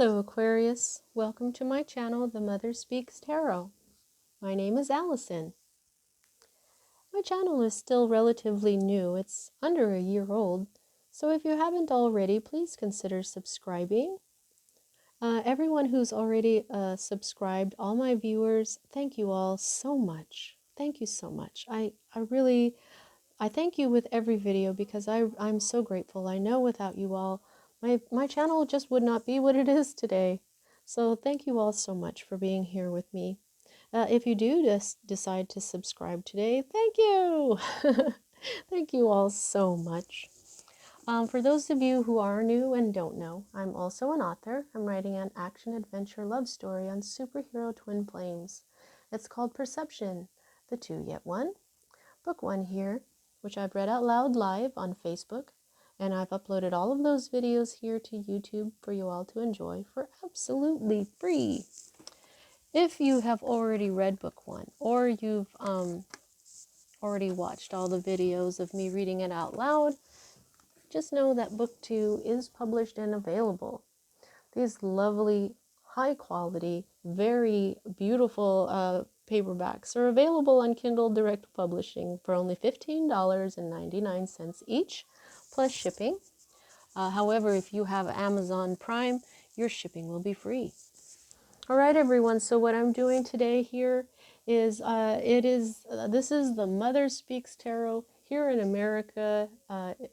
Hello Aquarius, welcome to my channel, The Mother Speaks Tarot. My name is Allison. My channel is still relatively new, it's under a year old, so if you haven't already, please consider subscribing. Everyone who's already subscribed, all my viewers, thank you all so much. Thank you so much. I thank you with every video because I'm so grateful. I know without you all, my channel just would not be what it is today. So thank you all so much for being here with me. If you do just decide to subscribe today, thank you. Thank you all so much. For those of you who are new and don't know, I'm also an author. I'm writing an action-adventure love story on superhero twin flames. It's called Perception, the Two Yet One. Book one here, which I've read out loud live on Facebook, and I've uploaded all of those videos here to YouTube for you all to enjoy for absolutely free. If you have already read book one, or you've already watched all the videos of me reading it out loud, just know that book two is published and available. These lovely, high quality, very beautiful paperbacks are available on Kindle Direct Publishing for only $15.99 each, plus shipping. However, if you have Amazon Prime, your shipping will be free. All right, everyone. So what I'm doing today here is this is the Mother Speaks Tarot here in America.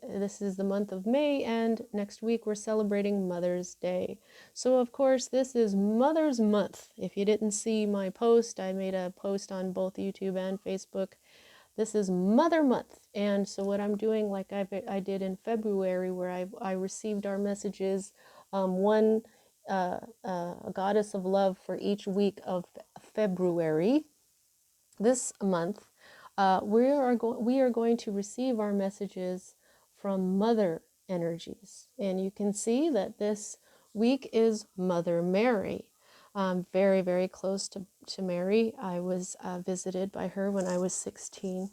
This is the month of May, and next week we're celebrating Mother's Day. So of course this is Mother's Month. If you didn't see my post, I made a post on both YouTube and Facebook. This is Mother Month, and so what I'm doing, like I did in February, where I received our messages, a goddess of love for each week of February. This month, we are going to receive our messages from Mother energies, and you can see that this week is Mother Mary. Very, very close to Mary. I was visited by her when I was 16.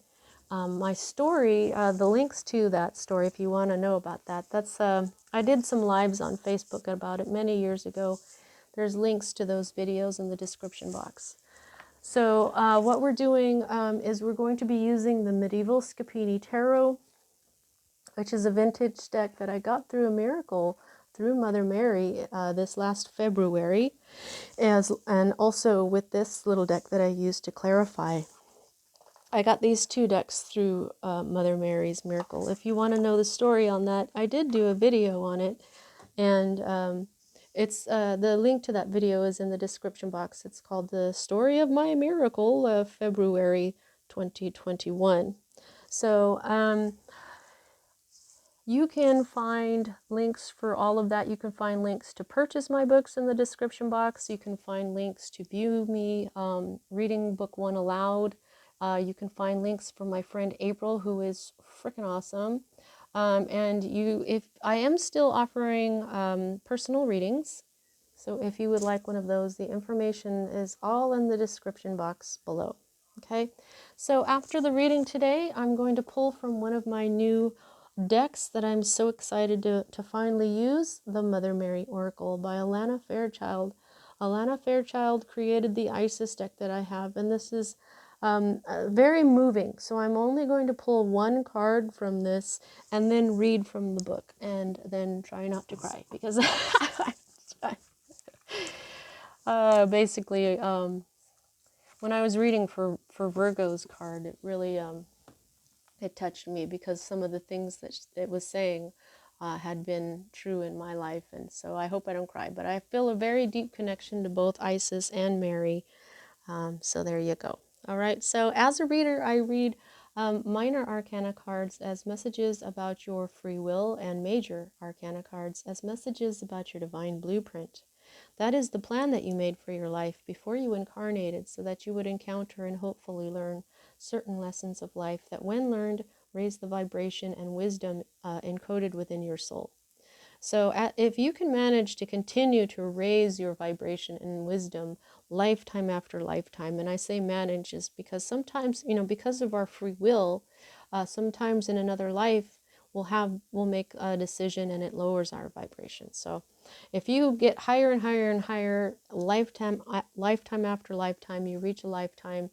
My story, the links to that story, if you want to know about that, that's I did some lives on Facebook about it many years ago. There's links to those videos in the description box. So what we're doing is we're going to be using the Medieval Scapini Tarot, which is a vintage deck that I got through a miracle through Mother Mary this last February, and also with this little deck that I used to clarify. I got these two decks through Mother Mary's miracle. If you want to know the story on that, I did do a video on it, and it's the link to that video is in the description box. It's called The Story of My Miracle of February 2021. So you can find links for all of that. You can find links to purchase my books in the description box. You can find links to view me reading book one aloud. You can find links from my friend April, who is freaking awesome. And if I am still offering personal readings, so if you would like one of those, the information is all in the description box below. Okay, so after the reading today, I'm going to pull from one of my new decks that I'm so excited to finally use, the Mother Mary Oracle by Alana Fairchild. Alana Fairchild created the Isis deck that I have, and this is very moving. So I'm only going to pull one card from this and then read from the book, and then try not to cry because basically when I was reading for Virgo's card, it really it touched me because some of the things that it was saying had been true in my life, and so I hope I don't cry, but I feel a very deep connection to both Isis and Mary. So there you go. All right, so as a reader, I read minor arcana cards as messages about your free will, and major arcana cards as messages about your divine blueprint. That is the plan that you made for your life before you incarnated, so that you would encounter and hopefully learn certain lessons of life that, when learned, raise the vibration and wisdom encoded within your soul. So if you can manage to continue to raise your vibration and wisdom lifetime after lifetime, and I say manage is because sometimes, because of our free will, sometimes in another life, we'll make a decision, and it lowers our vibration. So if you get higher and higher and higher, lifetime after lifetime, you reach a lifetime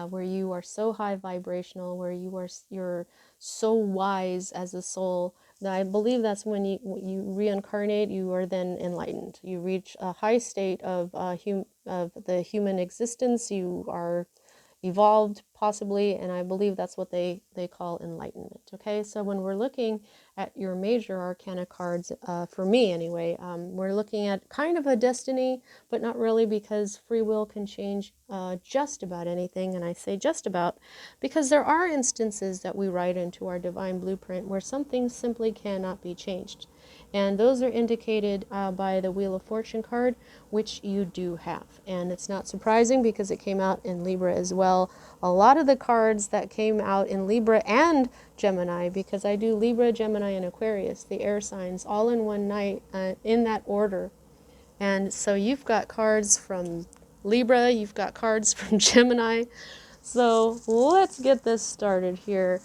where you are so high vibrational, where you're so wise as a soul. That I believe that's when you reincarnate. You are then enlightened. You reach a high state of the human existence. You are evolved possibly, and I believe that's what they call enlightenment. Okay, so when we're looking at your major arcana cards, for me anyway, we're looking at kind of a destiny, but not really, because free will can change just about anything. And I say just about because there are instances that we write into our divine blueprint where some things simply cannot be changed. And those are indicated by the Wheel of Fortune card, which you do have. And it's not surprising because it came out in Libra as well. A lot of the cards that came out in Libra and Gemini, because I do Libra, Gemini, and Aquarius, the air signs, all in one night in that order. And so you've got cards from Libra, you've got cards from Gemini. So let's get this started here.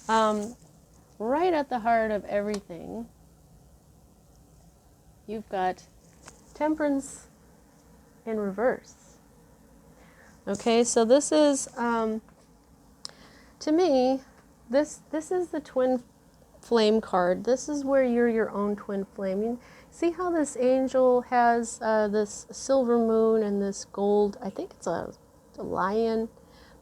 Right at the heart of everything, you've got Temperance in reverse. Okay, so this is, to me, this is the twin flame card. This is where you're your own twin flame. You see how this angel has this silver moon and this gold, I think it's a lion.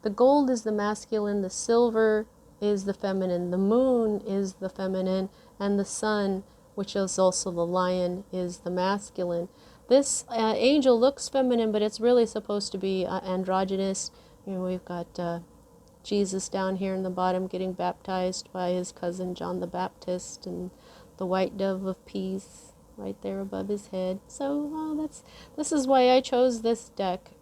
The gold is the masculine, the silver is the feminine, the moon is the feminine, and the sun, which is also the lion, is the masculine. This angel looks feminine, but it's really supposed to be androgynous. You know, we've got Jesus down here in the bottom getting baptized by his cousin John the Baptist, and the white dove of peace right there above his head. So this is why I chose this deck.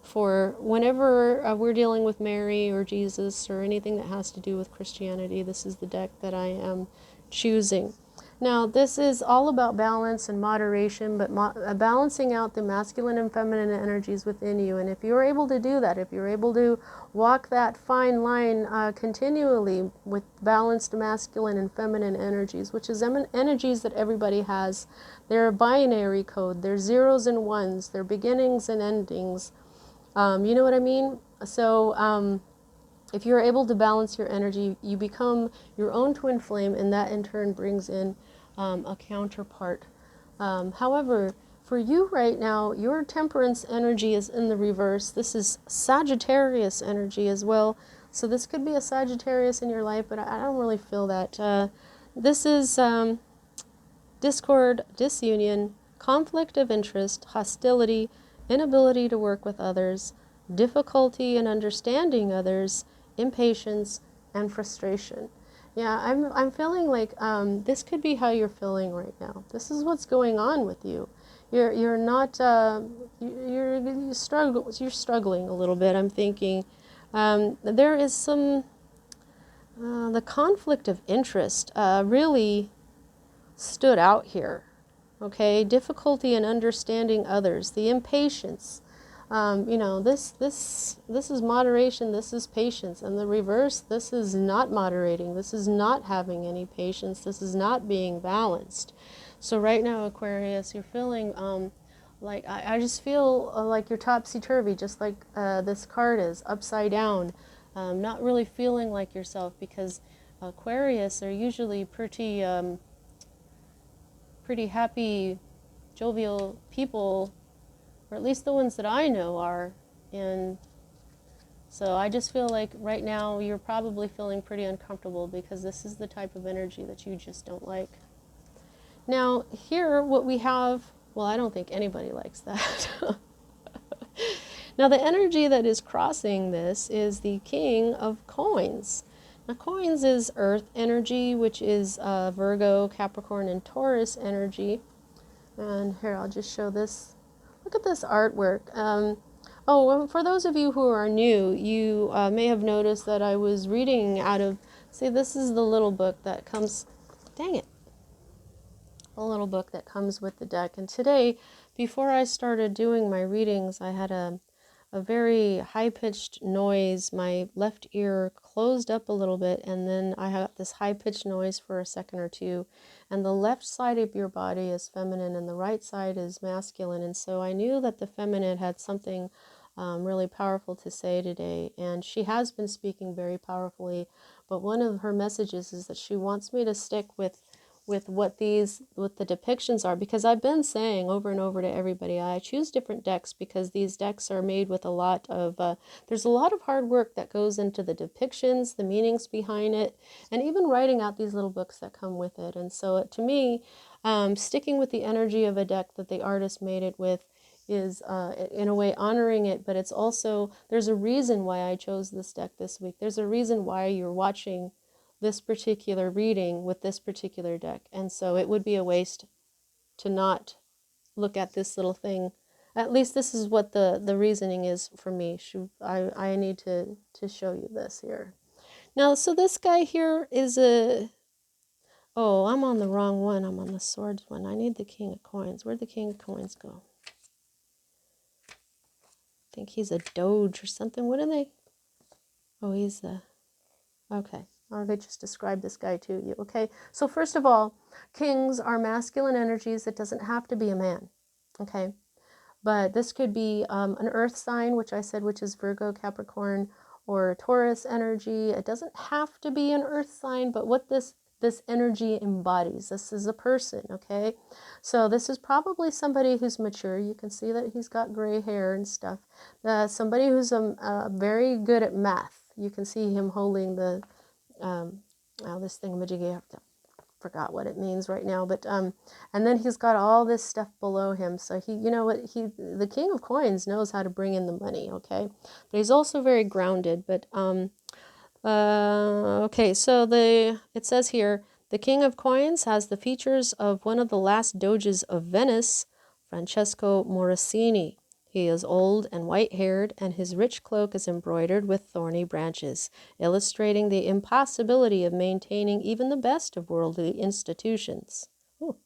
For whenever we're dealing with Mary or Jesus or anything that has to do with Christianity, this is the deck that I am choosing. Now, this is all about balance and moderation, but balancing out the masculine and feminine energies within you. And if you're able to do that, if you're able to walk that fine line continually with balanced masculine and feminine energies, which is energies that everybody has, they're a binary code. They're zeros and ones. They're beginnings and endings. You know what I mean? So if you're able to balance your energy, you become your own twin flame, and that in turn brings in a counterpart. However, for you right now, your temperance energy is in the reverse. This is Sagittarius energy as well. So this could be a Sagittarius in your life, but I don't really feel that. This is discord, disunion, conflict of interest, hostility, inability to work with others, difficulty in understanding others, impatience, and frustration. Yeah, I'm feeling like this could be how you're feeling right now. This is what's going on with you. You're not you're struggling a little bit. I'm thinking there is some the conflict of interest really stood out here. Okay, difficulty in understanding others, the impatience. You know, this is moderation, this is patience, and the reverse, this is not moderating, this is not having any patience, this is not being balanced. So right now, Aquarius, you're feeling like, I just feel like you're topsy-turvy, just like this card is, upside down, not really feeling like yourself, because Aquarius are usually pretty happy, jovial people, or at least the ones that I know are. And so I just feel like right now you're probably feeling pretty uncomfortable, because this is the type of energy that you just don't like. Now here what we have, well, I don't think anybody likes that. Now the energy that is crossing this is the King of Coins. Now coins is earth energy, which is Virgo, Capricorn, and Taurus energy. And here, I'll just show this. Look at this artwork. For those of you who are new, you may have noticed that I was reading out of, see, this is the little book that comes, dang it, a little book that comes with the deck. And today, before I started doing my readings, I had a a very high-pitched noise. My left ear closed up a little bit, and then I got this high-pitched noise for a second or two. And the left side of your body is feminine, and the right side is masculine. And so I knew that the feminine had something really powerful to say today. And she has been speaking very powerfully. But one of her messages is that she wants me to stick with what the depictions are, because I've been saying over and over to everybody, I choose different decks because these decks are made with a lot of there's a lot of hard work that goes into the depictions, the meanings behind it, and even writing out these little books that come with it. And so to me, sticking with the energy of a deck that the artist made it with is in a way honoring it, but it's also, there's a reason why I chose this deck this week. There's a reason why you're watching this particular reading with this particular deck. And so it would be a waste to not look at this little thing. At least this is what the reasoning is for me. I need to show you this here. Now, so this guy here is oh, I'm on the wrong one. I'm on the swords one. I need the King of Coins. Where'd the King of Coins go? I think he's a doge or something. What are they? Oh, he's the... Okay. They just described this guy to you. Okay. So first of all, kings are masculine energies. It doesn't have to be a man. Okay. But this could be an earth sign, which I said, which is Virgo, Capricorn, or Taurus energy. It doesn't have to be an earth sign, but what this energy embodies. This is a person, okay? So this is probably somebody who's mature. You can see that he's got gray hair and stuff. Somebody who's very good at math. You can see him holding the, this thingamajiggy. I forgot what it means right now, but and then he's got all this stuff below him. So he, you know what, the King of Coins knows how to bring in the money, okay? But he's also very grounded. But okay, so it says here, the King of Coins has the features of one of the last doges of Venice, Francesco Morosini. He is old and white-haired, and his rich cloak is embroidered with thorny branches, illustrating the impossibility of maintaining even the best of worldly institutions. Ooh.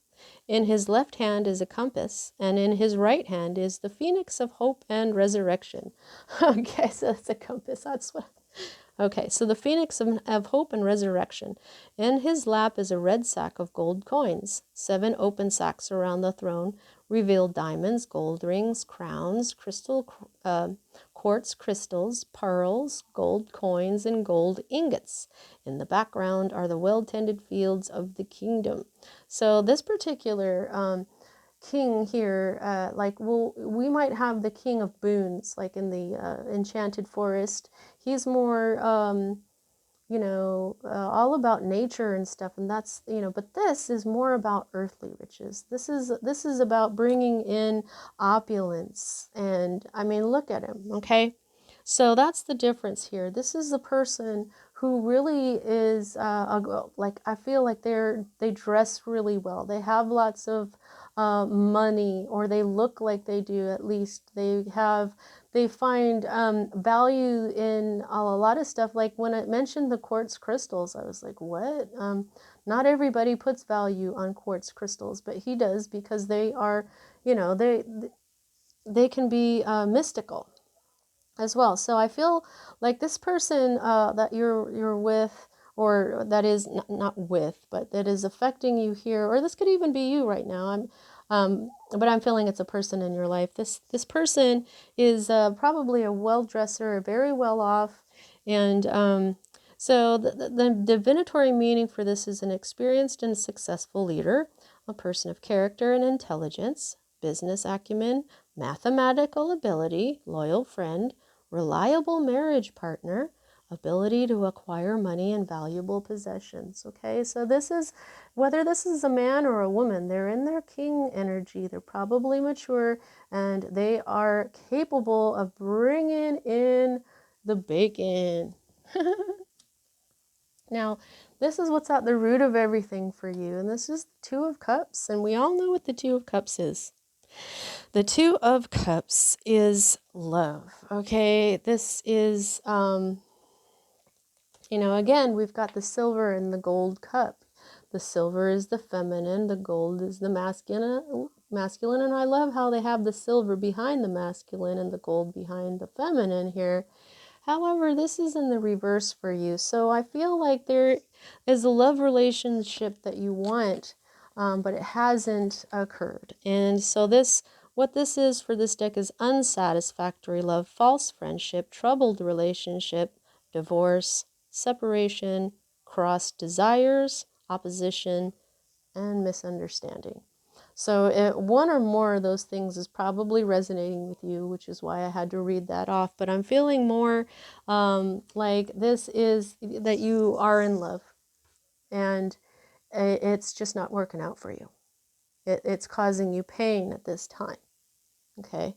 In his left hand is a compass, and in his right hand is the phoenix of hope and resurrection. Okay, so that's a compass. That's what... Okay, so the phoenix of hope and resurrection. In his lap is a red sack of gold coins. 7 open sacks around the throne reveal diamonds, gold rings, crowns, quartz crystals, pearls, gold coins, and gold ingots. In the background are the well-tended fields of the kingdom. So this particular king here, we might have the king of boons, like in the enchanted forest. He's more, all about nature and stuff, and that's, but this is more about earthly riches. This is about bringing in opulence, and I mean, look at him, okay? So that's the difference here. This is the person who really is like, I feel like they dress really well. They have lots of money, or they look like they do. At least they find value in a lot of stuff. Like when it mentioned the quartz crystals, I was like, what? Not everybody puts value on quartz crystals, but he does, because they are, they can be mystical as well. So I feel like this person that you're with, or that is not with, but that is affecting you here, or this could even be you right now. But I'm feeling it's a person in your life. This person is probably a well-dresser, very well off, and so the divinatory meaning for this is an experienced and successful leader, a person of character and intelligence, business acumen, mathematical ability, loyal friend, reliable marriage partner, ability to acquire money and valuable possessions. Okay, so this is, whether this is a man or a woman, they're in their king energy. They're probably mature, and they are capable of bringing in the bacon. Now, this is what's at the root of everything for you, and this is the Two of Cups, and we all know what the Two of Cups is. The Two of Cups is love, okay? This is, again, we've got the silver and the gold cup. The silver is the feminine, the gold is the masculine, and I love how they have the silver behind the masculine and the gold behind the feminine here. However, this is in the reverse for you. So I feel like there is a love relationship that you want, but it hasn't occurred. And so what this is for this deck is unsatisfactory love, false friendship, troubled relationship, divorce, separation, crossed desires, opposition, and misunderstanding. So one or more of those things is probably resonating with you, which is why I had to read that off. But I'm feeling more like this is that you are in love, and it's just not working out for you. It's causing you pain at this time. Okay.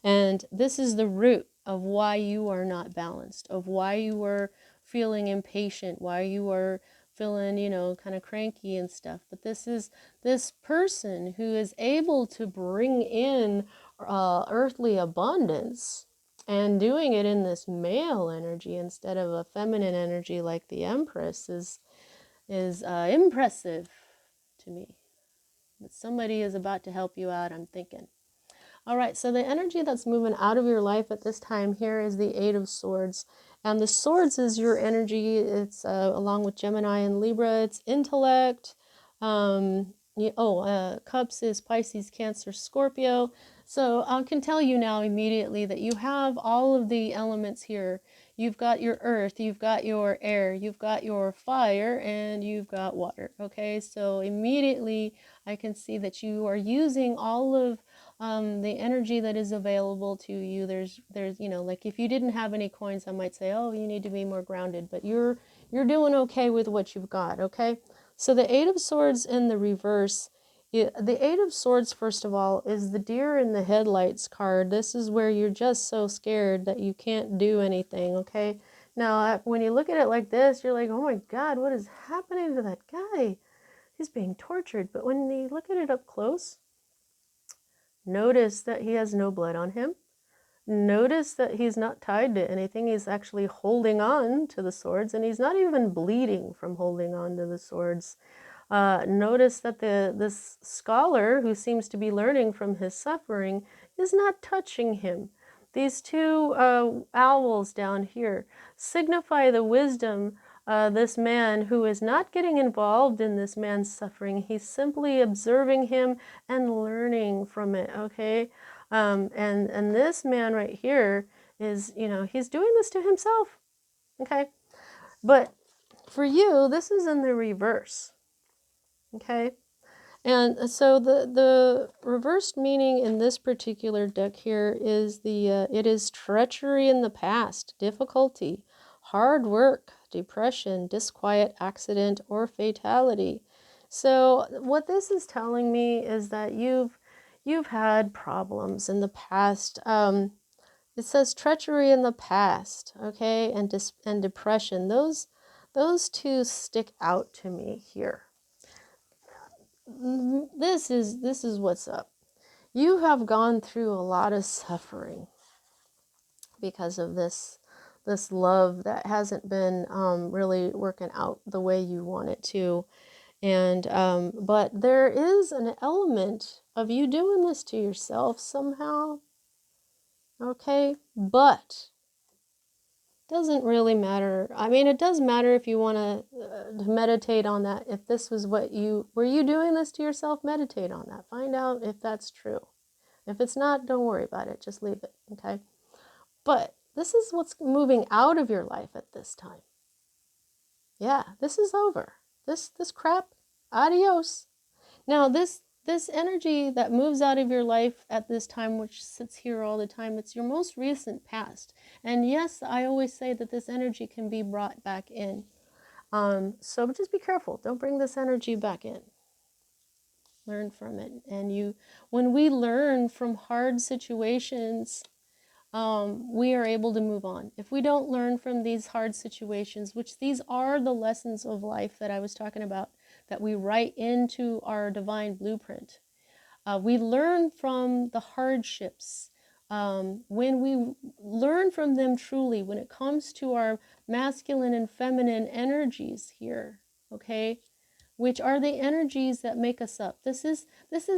And this is the root of why you are not balanced, of why you are feeling impatient, why you are feeling, kind of cranky and stuff. But this is this person who is able to bring in earthly abundance and doing it in this male energy instead of a feminine energy like the Empress is impressive to me. But somebody is about to help you out, I'm thinking. All right, so the energy that's moving out of your life at this time here is the Eight of Swords. And the Swords is your energy. It's along with Gemini and Libra. It's intellect. Cups is Pisces, Cancer, Scorpio. So I can tell you now immediately that you have all of the elements here. You've got your earth, you've got your air, you've got your fire, and you've got water. Okay, so immediately I can see that you are using all of the energy that is available to you. There's like if you didn't have any coins, I might say, oh, you need to be more grounded, but you're doing okay with what you've got. Okay, so the Eight of Swords in the reverse. The Eight of Swords, first of all, is the deer in the headlights card. This is where you're just so scared that you can't do anything. Okay, now when you look at it like this, you're like, oh my God, what is happening to that guy? He's being tortured. But when you look at it up close, notice that he has no blood on him. Notice that he's not tied to anything. He's actually holding on to the swords, and he's not even bleeding from holding on to the swords. Notice that this scholar, who seems to be learning from his suffering, is not touching him. These two owls down here signify the wisdom. This man who is not getting involved in this man's suffering, he's simply observing him and learning from it. Okay, and this man right here is, he's doing this to himself. Okay, but for you, this is in the reverse. Okay, and so the reversed meaning in this particular deck here is it is treachery in the past, difficulty, hard work, depression, disquiet, accident, or fatality. So what this is telling me is that you've had problems in the past. It says treachery in the past, okay, and depression. Those two stick out to me here. This is what's up. You have gone through a lot of suffering because of this love that hasn't been really working out the way you want it to. And but there is an element of you doing this to yourself somehow. Okay, but doesn't really matter. I mean, it does matter if you want to meditate on that. If this was were you doing this to yourself? Meditate on that. Find out if that's true. If it's not, don't worry about it. Just leave it, okay? But this is what's moving out of your life at this time. Yeah, this is over. This crap, adios. Now, this energy that moves out of your life at this time, which sits here all the time, it's your most recent past. And yes, I always say that this energy can be brought back in. So just be careful. Don't bring this energy back in. Learn from it. And when we learn from hard situations, we are able to move on. If we don't learn from these hard situations, which these are the lessons of life that I was talking about, that we write into our divine blueprint. We learn from the hardships. When we learn from them truly, when it comes to our masculine and feminine energies here, okay, which are the energies that make us up. This is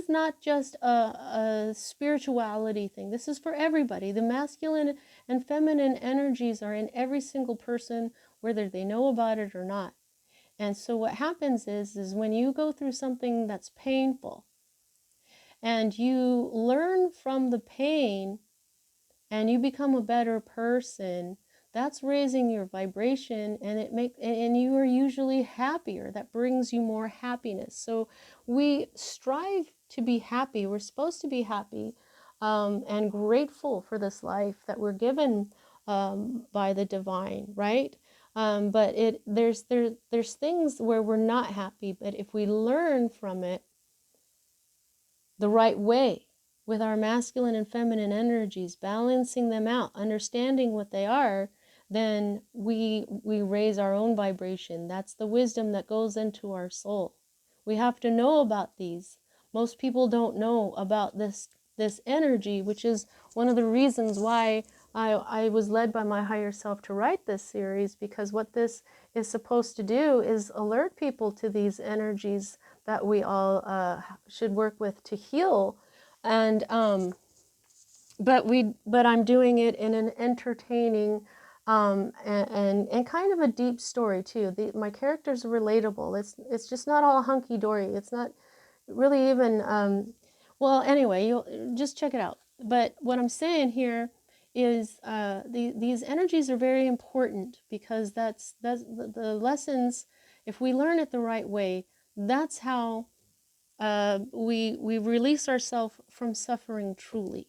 not just a spirituality thing. This is for everybody. The masculine and feminine energies are in every single person, whether they know about it or not. And so what happens is when you go through something that's painful and you learn from the pain and you become a better person, that's raising your vibration, and and you are usually happier. That brings you more happiness. So we strive to be happy. We're supposed to be happy, and grateful for this life that we're given, by the divine, right? But there's things where we're not happy, but if we learn from it the right way, with our masculine and feminine energies, balancing them out, understanding what they are, then we raise our own vibration. That's the wisdom that goes into our soul. We have to know about these. Most people don't know about this energy, which is one of the reasons why I was led by my higher self to write this series, because what this is supposed to do is alert people to these energies that we all should work with to heal. And but I'm doing it in an entertaining, and kind of a deep story too. My characters are relatable. It's just not all hunky dory. It's not really even, well, anyway, you'll just check it out. But what I'm saying here is, these energies are very important, because that's the lessons. If we learn it the right way, that's how we release ourselves from suffering truly.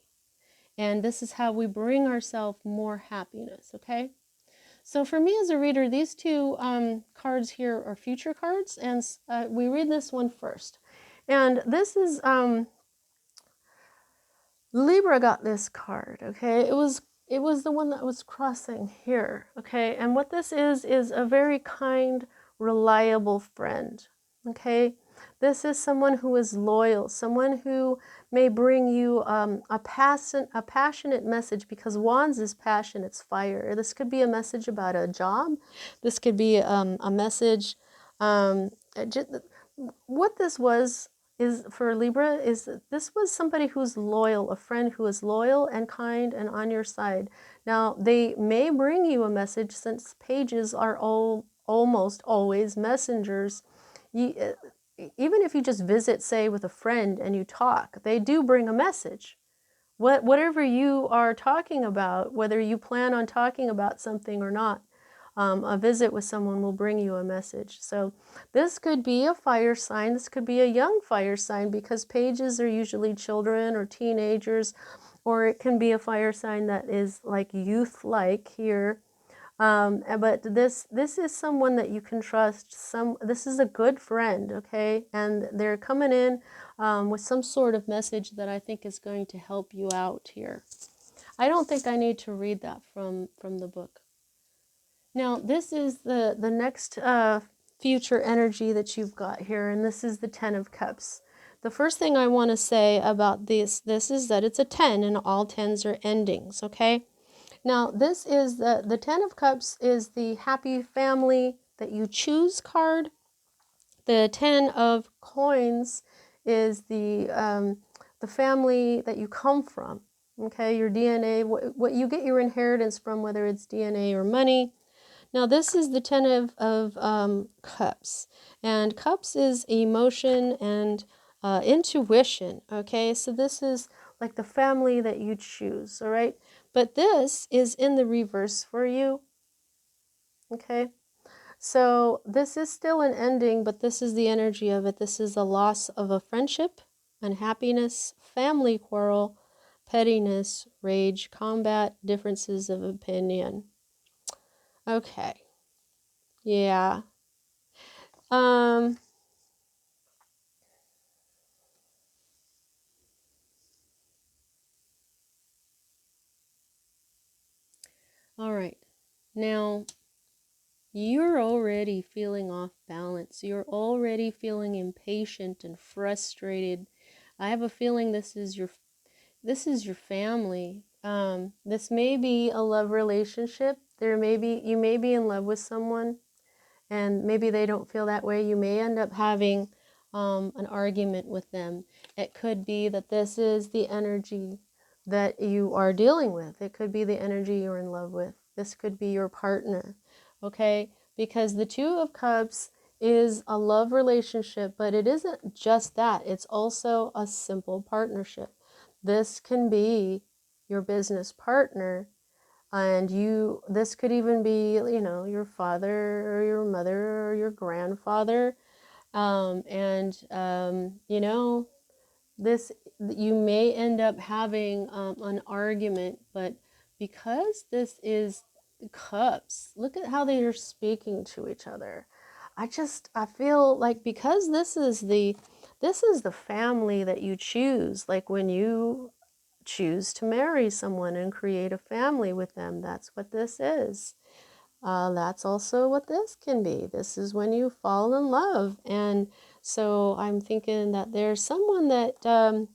And this is how we bring ourselves more happiness, okay? So for me as a reader, these two cards here are future cards, and we read this one first. And this is, Libra got this card, okay? It was the one that was crossing here, okay? And what this is a very kind, reliable friend, okay? This is someone who is loyal, someone who may bring you a passionate message, because Wands is passion, it's fire. This could be a message about a job. This could be a message. What this was is for Libra is that this was somebody who's loyal, a friend who is loyal and kind and on your side. Now, they may bring you a message, since pages are almost always messengers. Even if you just visit, say, with a friend and you talk, they do bring a message. Whatever you are talking about, whether you plan on talking about something or not, a visit with someone will bring you a message. So this could be a fire sign. This could be a young fire sign, because pages are usually children or teenagers, or it can be a fire sign that is like youth-like here. But this is someone that you can trust. This is a good friend, okay? And they're coming in with some sort of message that I think is going to help you out here. I don't think I need to read that from the book. Now, this is the next future energy that you've got here, and this is the Ten of Cups. The first thing I want to say about this is that it's a 10, and all 10s are endings, okay? Now, this is the Ten of Cups is the happy family that you choose card. The Ten of Coins is the family that you come from, okay? Your DNA, what you get your inheritance from, whether it's DNA or money. Now, this is the Ten of Cups, and Cups is emotion and intuition, okay? So this is like the family that you choose, all right? But this is in the reverse for you, okay? So this is still an ending, but this is the energy of it. This is the loss of a friendship, unhappiness, family quarrel, pettiness, rage, combat, differences of opinion. Okay. Yeah. All right. Now, you're already feeling off balance. You're already feeling impatient and frustrated. I have a feeling this is your family. This may be a love relationship. You may be in love with someone, and maybe they don't feel that way. You may end up having an argument with them. It could be that this is the energy that you are dealing with. It could be the energy you're in love with. This could be your partner, okay? Because the Two of Cups is a love relationship, but it isn't just that. It's also a simple partnership. This can be your business partner, and this could even be, your father or your mother or your grandfather. This, you may end up having an argument, but because this is cups, look at how they are speaking to each other. I feel like, because this is the family that you choose, like when you choose to marry someone and create a family with them, that's what this is. That's also what this can be. This is when you fall in love. And so I'm thinking that there's someone that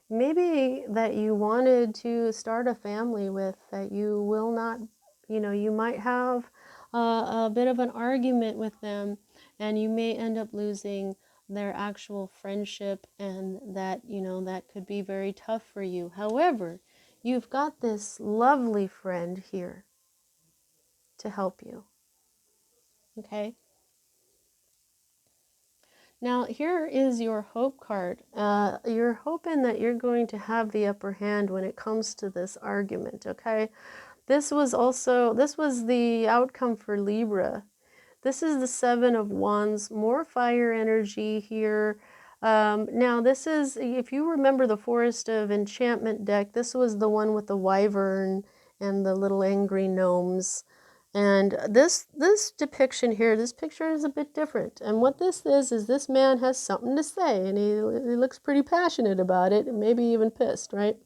maybe that you wanted to start a family with, that you will not, you might have a bit of an argument with them, and you may end up losing their actual friendship, and that, that could be very tough for you. However, you've got this lovely friend here to help you. Okay. Now here is your hope card. You're hoping that you're going to have the upper hand when it comes to this argument. Okay. This was the outcome for Libra. This is the Seven of Wands, more fire energy here. Now this is, if you remember the Forest of Enchantment deck, this was the one with the wyvern and the little angry gnomes. And this depiction here, this picture is a bit different. And what this is this man has something to say, and he looks pretty passionate about it, and maybe even pissed, right?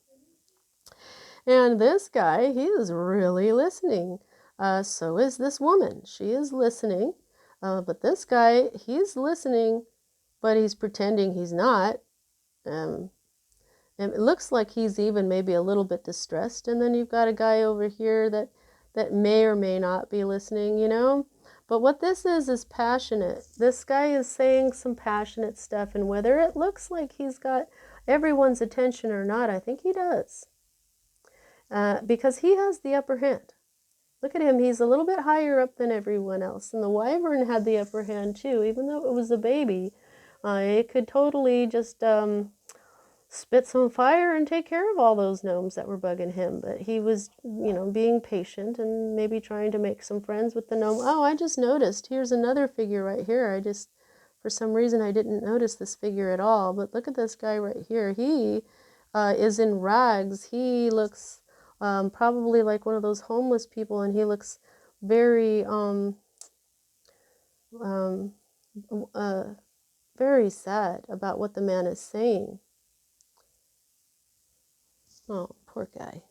And this guy, he is really listening. So is this woman. She is listening. But this guy, he's listening, but he's pretending he's not. And it looks like he's even maybe a little bit distressed. And then you've got a guy over here that may or may not be listening, But what this is passionate. This guy is saying some passionate stuff, and whether it looks like he's got everyone's attention or not, I think he does. Because he has the upper hand. Look at him, he's a little bit higher up than everyone else. And the wyvern had the upper hand too, even though it was a baby. It could totally just spit some fire and take care of all those gnomes that were bugging him. But he was, being patient and maybe trying to make some friends with the gnome. Oh, I just noticed, here's another figure right here. For some reason, I didn't notice this figure at all. But look at this guy right here. He is in rags. He looks probably like one of those homeless people, and he looks very very sad about what the man is saying. Oh, poor guy.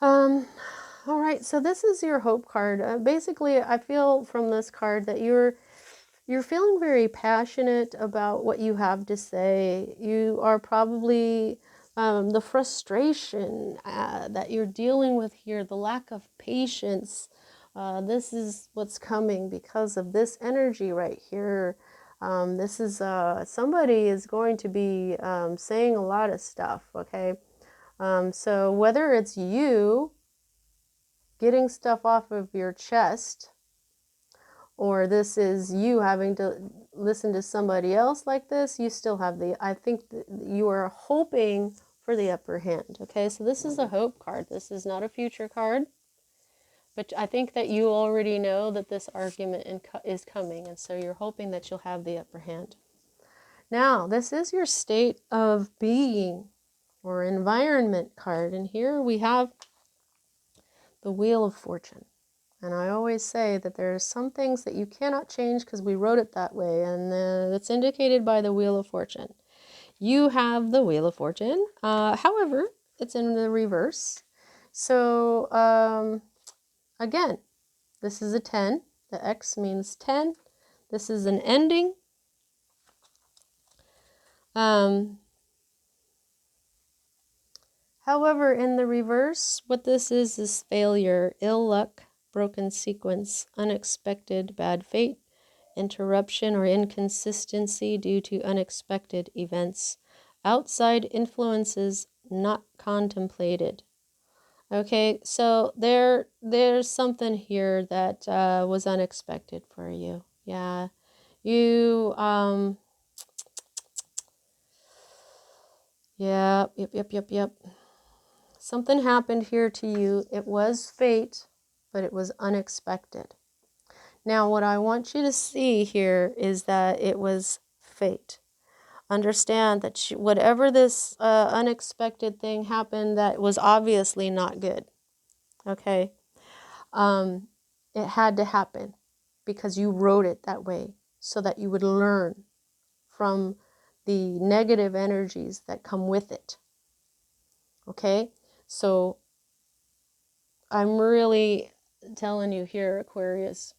All right, so this is your hope card. Basically, I feel from this card that you're feeling very passionate about what you have to say. You are probably the frustration that you're dealing with here, the lack of patience. This is what's coming because of this energy right here. This is somebody is going to be saying a lot of stuff, okay? So whether it's you getting stuff off of your chest, or this is you having to listen to somebody else like this, you still have I think you are hoping for the upper hand, okay? So this is a hope card. This is not a future card. But I think that you already know that this argument is coming, and so you're hoping that you'll have the upper hand. Now, this is your state of being or environment card, and here we have the Wheel of Fortune. And I always say that there are some things that you cannot change because we wrote it that way, and it's indicated by the Wheel of Fortune. You have the Wheel of Fortune. However, it's in the reverse. So, again, this is a 10. The X means 10. This is an ending. However, in the reverse, what this is failure, ill luck, broken sequence, unexpected bad fate, interruption or inconsistency due to unexpected events, outside influences not contemplated. Okay, so there's something here that was unexpected for you. Yeah, you yep. Something happened here to you. It was fate, but it was unexpected. Now, what I want you to see here is that it was fate. Understand that whatever this unexpected thing happened that was obviously not good. Okay, it had to happen because you wrote it that way so that you would learn from the negative energies that come with it. Okay, so I'm really telling you here, Aquarius,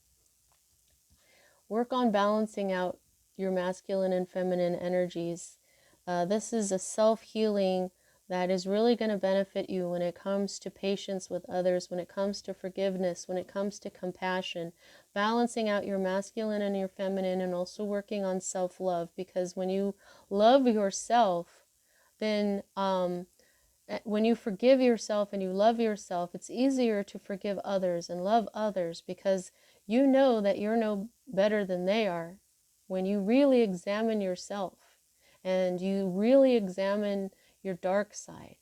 work on balancing out your masculine and feminine energies. This is a self-healing that is really going to benefit you when it comes to patience with others, when it comes to forgiveness, when it comes to compassion, balancing out your masculine and your feminine, and also working on self-love, because when you love yourself, then when you forgive yourself and you love yourself, it's easier to forgive others and love others because you know that you're no better than they are. When you really examine yourself and you really examine your dark side,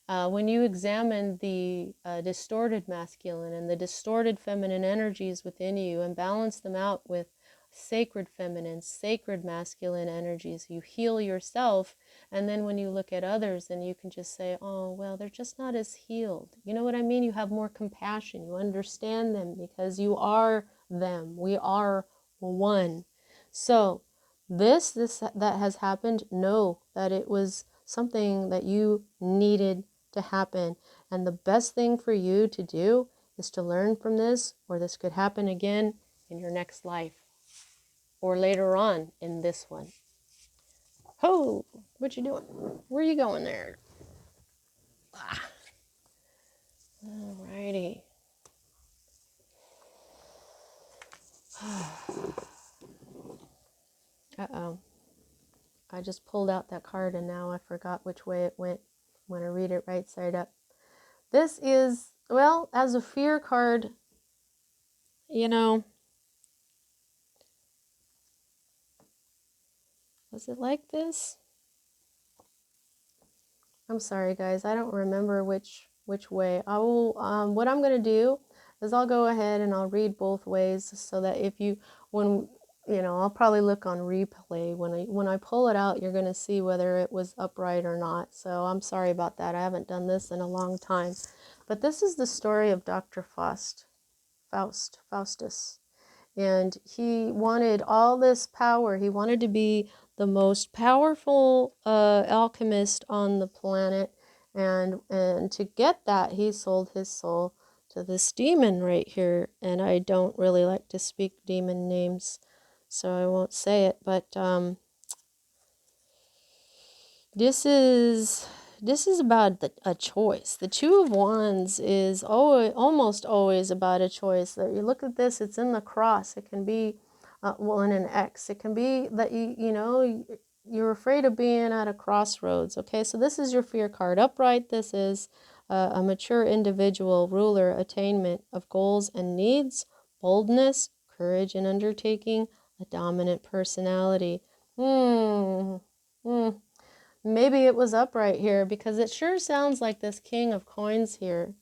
when you examine the distorted masculine and the distorted feminine energies within you and balance them out with sacred feminine, sacred masculine energies, you heal yourself. And then when you look at others, then you can just say, oh, well, they're just not as healed. You know what I mean? You have more compassion. You understand them because you are them. We are one. So this that has happened, know that it was something that you needed to happen. And the best thing for you to do is to learn from this, or this could happen again in your next life or later on in this one. Ho, what you doing? Where you going there? Alrighty. Uh-oh. I just pulled out that card and now I forgot which way it went. I'm going to read it right side up. This is, well, as a fear card, you know, was it like this? I'm sorry, guys. I don't remember which way. I will. What I'm gonna do is I'll go ahead and I'll read both ways so that if you, when you know, I'll probably look on replay when I pull it out. You're gonna see whether it was upright or not. So I'm sorry about that. I haven't done this in a long time. But this is the story of Dr. Faustus. And he wanted all this power. He wanted to be the most powerful alchemist on the planet. And to get that, he sold his soul to this demon right here. And I don't really like to speak demon names, so I won't say it. But this is about a choice. The Two of Wands is almost always about a choice. That you look at this, it's in the cross. It can be, well, in an X. It can be that you know you're afraid of being at a crossroads. Okay, so this is your fear card. Upright, this is a mature individual, ruler, attainment of goals and needs, boldness, courage and undertaking, a dominant personality. Maybe it was upright here because it sure sounds like this King of Coins here.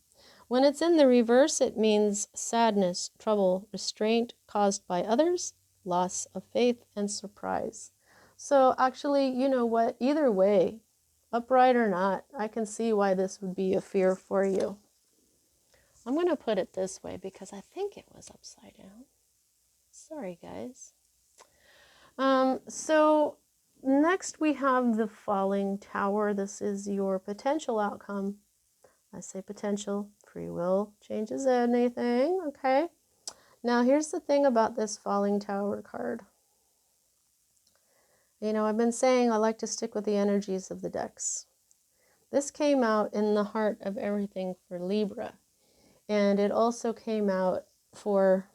When it's in the reverse, it means sadness, trouble, restraint caused by others, loss of faith, and surprise. So actually, you know what? Either way, upright or not, I can see why this would be a fear for you. I'm going to put it this way because I think it was upside down. Sorry, guys. So next we have the falling tower. This is your potential outcome. I say potential, free will changes anything, okay? Now here's the thing about this falling tower card. You know, I've been saying I like to stick with the energies of the decks. This came out in the heart of everything for Libra. And it also came out for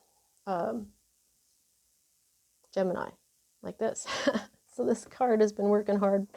Gemini, like this. So this card has been working hard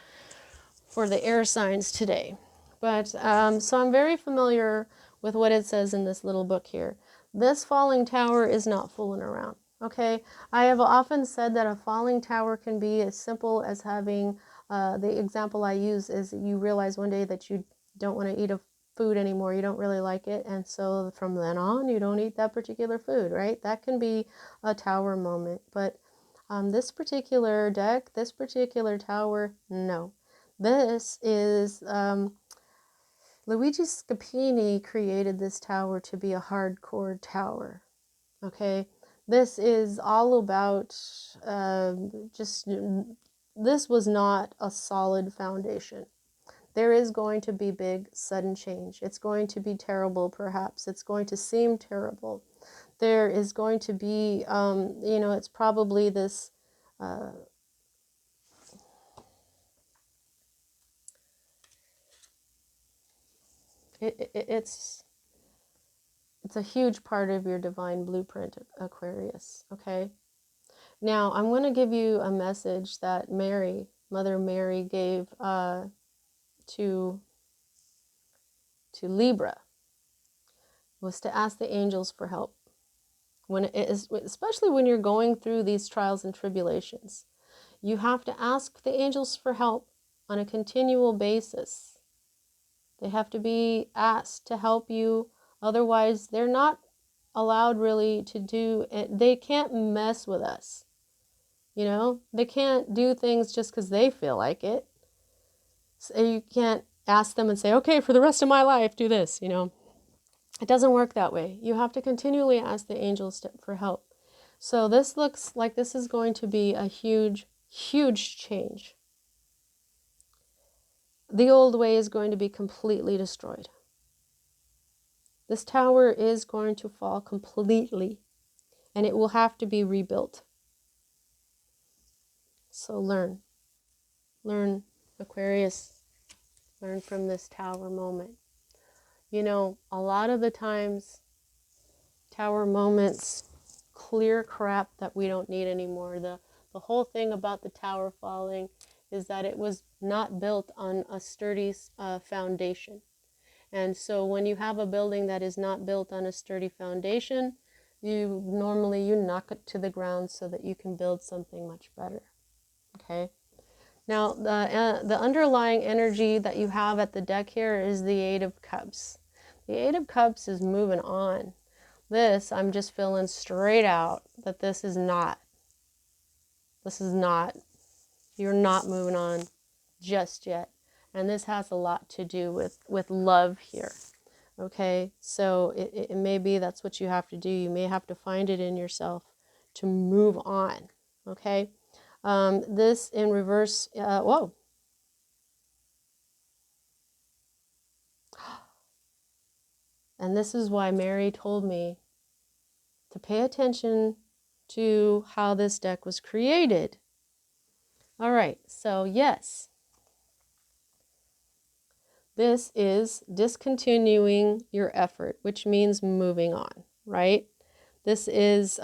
for the air signs today. But so I'm very familiar with what it says in this little book here. This falling tower is not fooling around. Okay, I have often said that a falling tower can be as simple as having the example I use is you realize one day that you don't want to eat a food anymore, you don't really like it, and so from then on you don't eat that particular food, right? That can be a tower moment. But this particular deck, this particular tower, no. This is Luigi Scapini created this tower to be a hardcore tower. Okay, this is all about this was not a solid foundation. There is going to be big sudden change. It's going to be terrible, perhaps. It's going to seem terrible. There is going to be, it's probably this. It's a huge part of your divine blueprint, Aquarius. Okay. Now I'm going to give you a message that Mother Mary, gave to Libra, was to ask the angels for help. When it is, especially when you're going through these trials and tribulations, you have to ask the angels for help on a continual basis. They have to be asked to help you. Otherwise, they're not allowed really to do it. They can't mess with us. You know, they can't do things just because they feel like it. So you can't ask them and say, okay, for the rest of my life, do this, you know. It doesn't work that way. You have to continually ask the angels for help. So this looks like this is going to be a huge, huge change. The old way is going to be completely destroyed. This tower is going to fall completely, and it will have to be rebuilt. So learn, Aquarius, learn from this tower moment. You know, a lot of the times, tower moments clear crap that we don't need anymore. The whole thing about the tower falling is that it was not built on a sturdy foundation. And so when you have a building that is not built on a sturdy foundation, you knock it to the ground so that you can build something much better. Okay. Now the underlying energy that you have at the deck here is the Eight of Cups. The Eight of Cups is moving on. This, I'm just feeling straight out that this is not, you're not moving on just yet. And this has a lot to do with love here. Okay, so it may be that's what you have to do. You may have to find it in yourself to move on. Okay, this in reverse, whoa. And this is why Mary told me to pay attention to how this deck was created. All right, so yes, this is discontinuing your effort, which means moving on, right? This is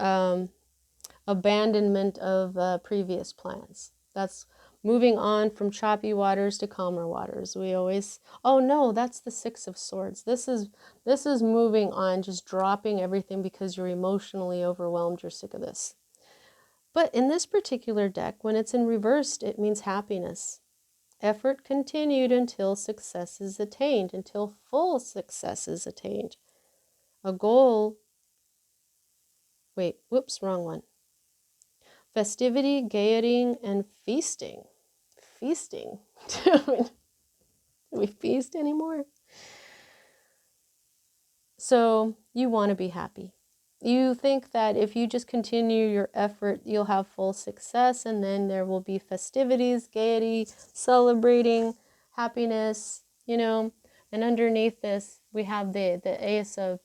abandonment of previous plans. That's moving on from choppy waters to calmer waters. We always, oh no, that's the Six of Swords. This is moving on, just dropping everything because you're emotionally overwhelmed, you're sick of this. But in this particular deck, when it's in reversed, it means happiness. Effort continued until success is attained, until full success is attained. A goal, wrong one. Festivity, gaiety, and feasting. Feasting? Do we feast anymore? So you want to be happy. You think that if you just continue your effort, you'll have full success, and then there will be festivities, gaiety, celebrating, happiness, you know. And underneath this, we have the Ace of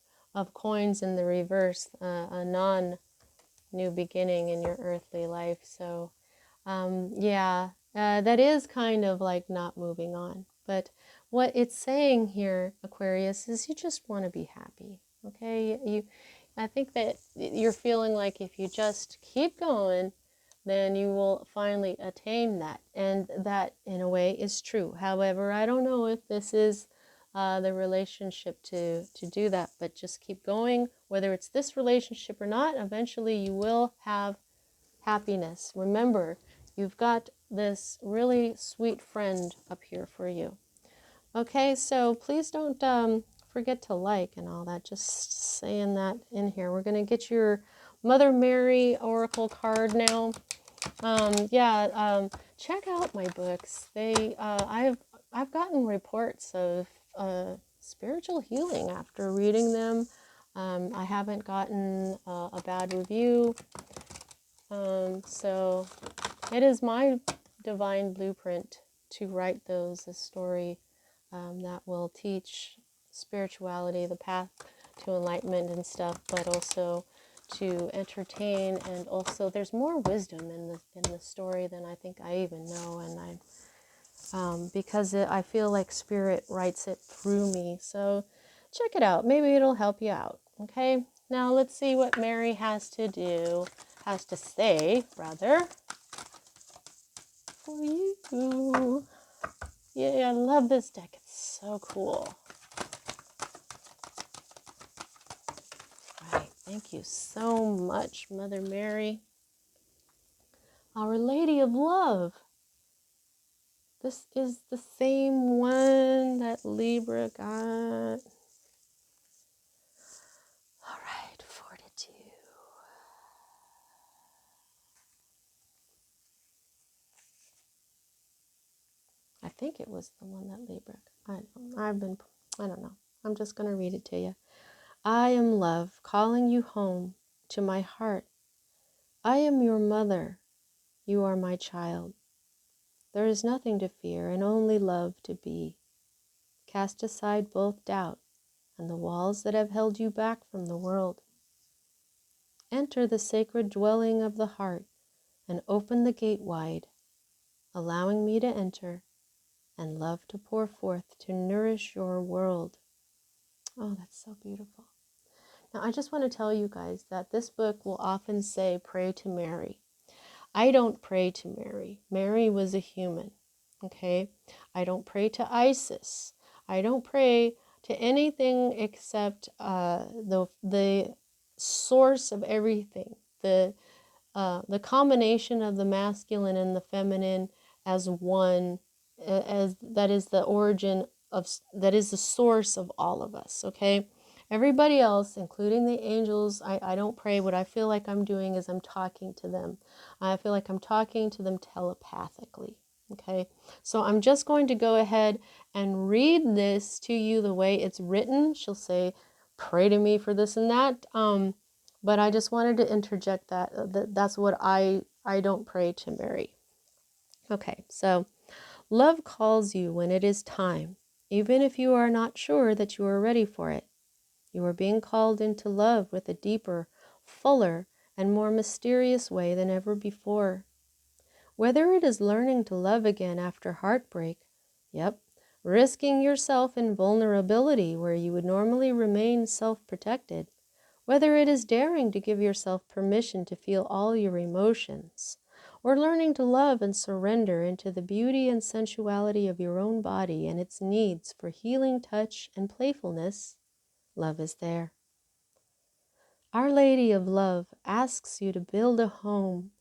Coins in the reverse, a non-new beginning in your earthly life. So, that is kind of like not moving on. But what it's saying here, Aquarius, is you just want to be happy. Okay, I think that you're feeling like if you just keep going, then you will finally attain that. And that, in a way, is true. However, I don't know if this is the relationship to do that, but just keep going. Whether it's this relationship or not, eventually you will have happiness. Remember, you've got this really sweet friend up here for you. Okay, so please don't forget to like and all that. Just saying that in here. We're going to get your Mother Mary Oracle card now. Check out my books. I've gotten reports of spiritual healing after reading them. I haven't gotten a bad review. So it is my divine blueprint to write those, a story that will teach spirituality, the path to enlightenment and stuff, but also to entertain. And also there's more wisdom in the story than I think I even know, and I feel like spirit writes it through me. So check it out, maybe it'll help you out. Okay, now let's see what Mary has to say rather, for you. Yeah, I love this deck, it's so cool. All right, thank you so much, Mother Mary. Our Lady of Love. This is the same one that Libra got. All right, fortitude. I think it was the one that Libra. I don't know. I'm just going to read it to you. I am love, calling you home to my heart. I am your mother. You are my child. There is nothing to fear and only love to be. Cast aside both doubt and the walls that have held you back from the world. Enter the sacred dwelling of the heart and open the gate wide, allowing me to enter and love to pour forth to nourish your world. Oh, that's so beautiful. Now, I just want to tell you guys that this book will often say, pray to Mary. I don't pray to Mary. Mary was a human, okay? I don't pray to Isis. I don't pray to anything except the source of everything, the combination of the masculine and the feminine as one, as that is the origin of, that is the source of all of us, okay? Everybody else, including the angels, I don't pray. What I feel like I'm doing is I'm talking to them. I feel like I'm talking to them telepathically, okay? So I'm just going to go ahead and read this to you the way it's written. She'll say, pray to me for this and that. But I just wanted to interject that's what I don't pray to Mary. Okay, so love calls you when it is time, even if you are not sure that you are ready for it. You are being called into love with a deeper, fuller, and more mysterious way than ever before. Whether it is learning to love again after heartbreak, yep, risking yourself in vulnerability where you would normally remain self-protected, whether it is daring to give yourself permission to feel all your emotions, or learning to love and surrender into the beauty and sensuality of your own body and its needs for healing touch and playfulness, love is there. Our Lady of Love asks you to build a home,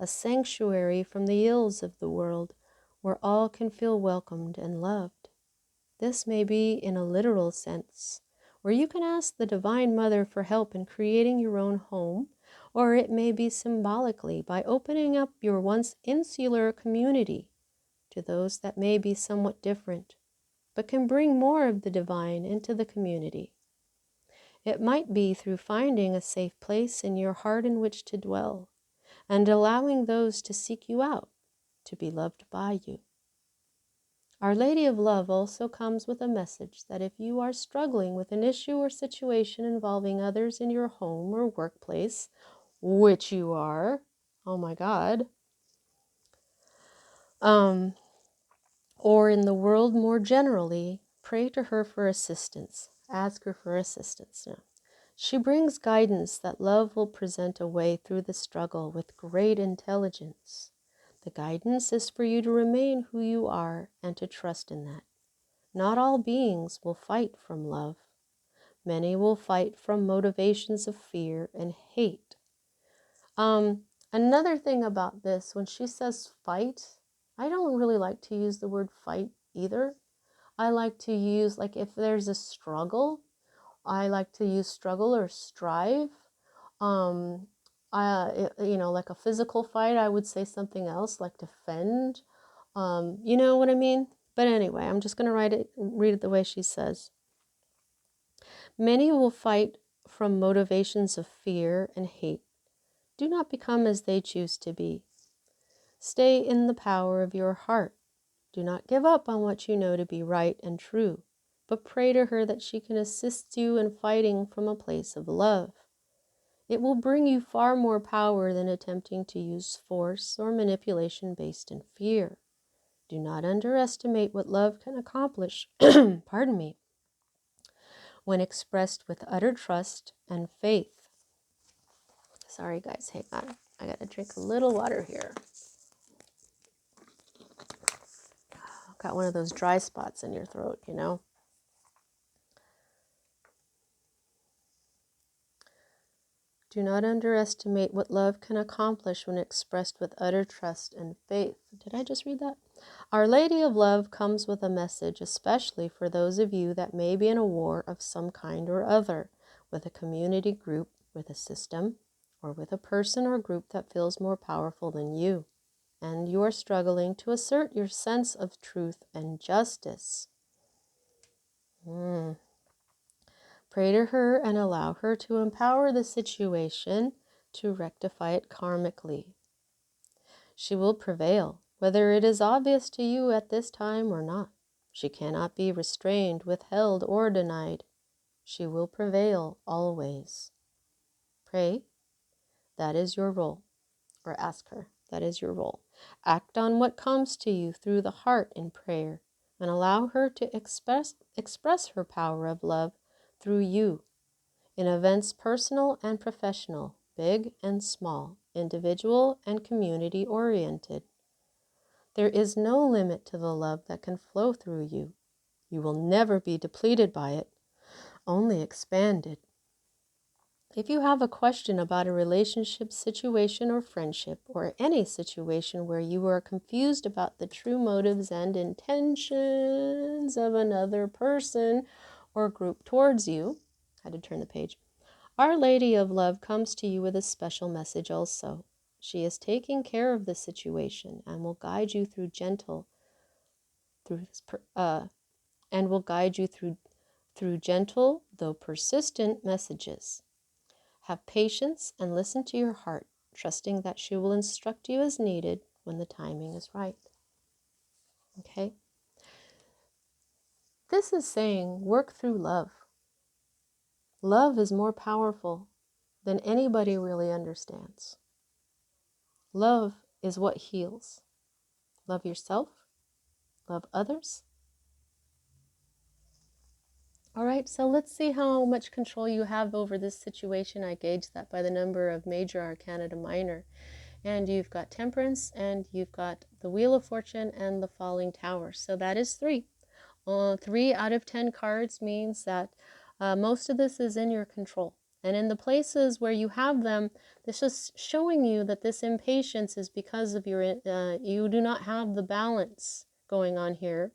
a sanctuary from the ills of the world, where all can feel welcomed and loved. This may be in a literal sense, where you can ask the Divine Mother for help in creating your own home, or it may be symbolically by opening up your once insular community to those that may be somewhat different, but can bring more of the divine into the community. It might be through finding a safe place in your heart in which to dwell, and allowing those to seek you out, to be loved by you. Our Lady of Love also comes with a message that if you are struggling with an issue or situation involving others in your home or workplace, which you are, oh my God, or in the world more generally, pray to her for assistance. Ask her for assistance. She brings guidance that love will present a way through the struggle with great intelligence. The guidance is for you to remain who you are and to trust in that. Not all beings will fight from love. Many will fight from motivations of fear and hate. Another thing about this, when she says fight, I don't really like to use the word fight either. I like to use, like, if there's a struggle, I like to use struggle or strive. Like a physical fight, I would say something else like defend. You know what I mean? But anyway, I'm just going to read it the way she says. Many will fight from motivations of fear and hate. Do not become as they choose to be. Stay in the power of your heart. Do not give up on what you know to be right and true, but pray to her that she can assist you in fighting from a place of love. It will bring you far more power than attempting to use force or manipulation based in fear. Do not underestimate what love can accomplish, pardon me, when expressed with utter trust and faith. Sorry guys, hang on. I gotta drink a little water here. I've got one of those dry spots in your throat, you know. Do not underestimate what love can accomplish when expressed with utter trust and faith. Did I just read that? Our Lady of Love comes with a message, especially for those of you that may be in a war of some kind or other, with a community group, with a system, or with a person or group that feels more powerful than you, and you are struggling to assert your sense of truth and justice. Pray to her and allow her to empower the situation to rectify it karmically. She will prevail, whether it is obvious to you at this time or not. She cannot be restrained, withheld, or denied. She will prevail always. Pray, that is your role. Or ask her, that is your role. Act on what comes to you through the heart in prayer, and allow her to express her power of love through you in events personal and professional, big and small, individual and community oriented. There is no limit to the love that can flow through you. You will never be depleted by it, only expanded. If you have a question about a relationship, situation, or friendship, or any situation where you are confused about the true motives and intentions of another person or group towards you, I had to turn the page. Our Lady of Love comes to you with a special message also. She is taking care of the situation and will guide you through gentle though persistent messages. Have patience and listen to your heart, trusting that she will instruct you as needed when the timing is right. Okay? This is saying work through love. Love is more powerful than anybody really understands. Love is what heals. Love yourself. Love others. All right, so let's see how much control you have over this situation. I gauge that by the number of major arcana to minor. And you've got Temperance, and you've got the Wheel of Fortune and the Falling Tower. So that is 3. 3 out of 10 cards means that most of this is in your control. And in the places where you have them, this is showing you that this impatience is because of you do not have the balance going on here.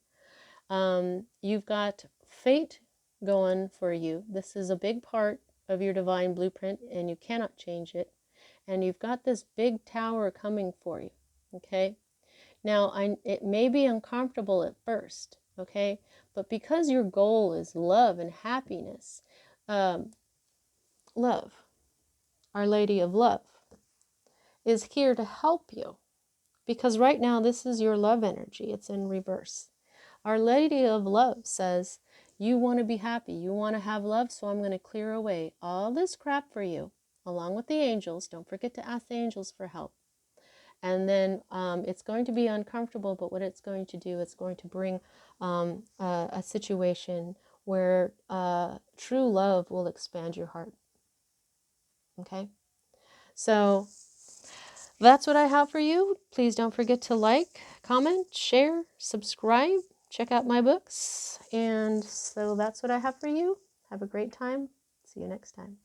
You've got fate going for you. This is a big part of your divine blueprint, and you cannot change it. And you've got this big tower coming for you, okay? Now, it may be uncomfortable at first, okay? But because your goal is love and happiness, love, Our Lady of Love, is here to help you. Because right now, this is your love energy. It's in reverse. Our Lady of Love says, you want to be happy. You want to have love, so I'm going to clear away all this crap for you, along with the angels. Don't forget to ask the angels for help. And then it's going to be uncomfortable, but what it's going to do, it's going to bring a situation where true love will expand your heart. Okay, so that's what I have for you. Please don't forget to like, comment, share, subscribe, check out my books. And so that's what I have for you. Have a great time. See you next time.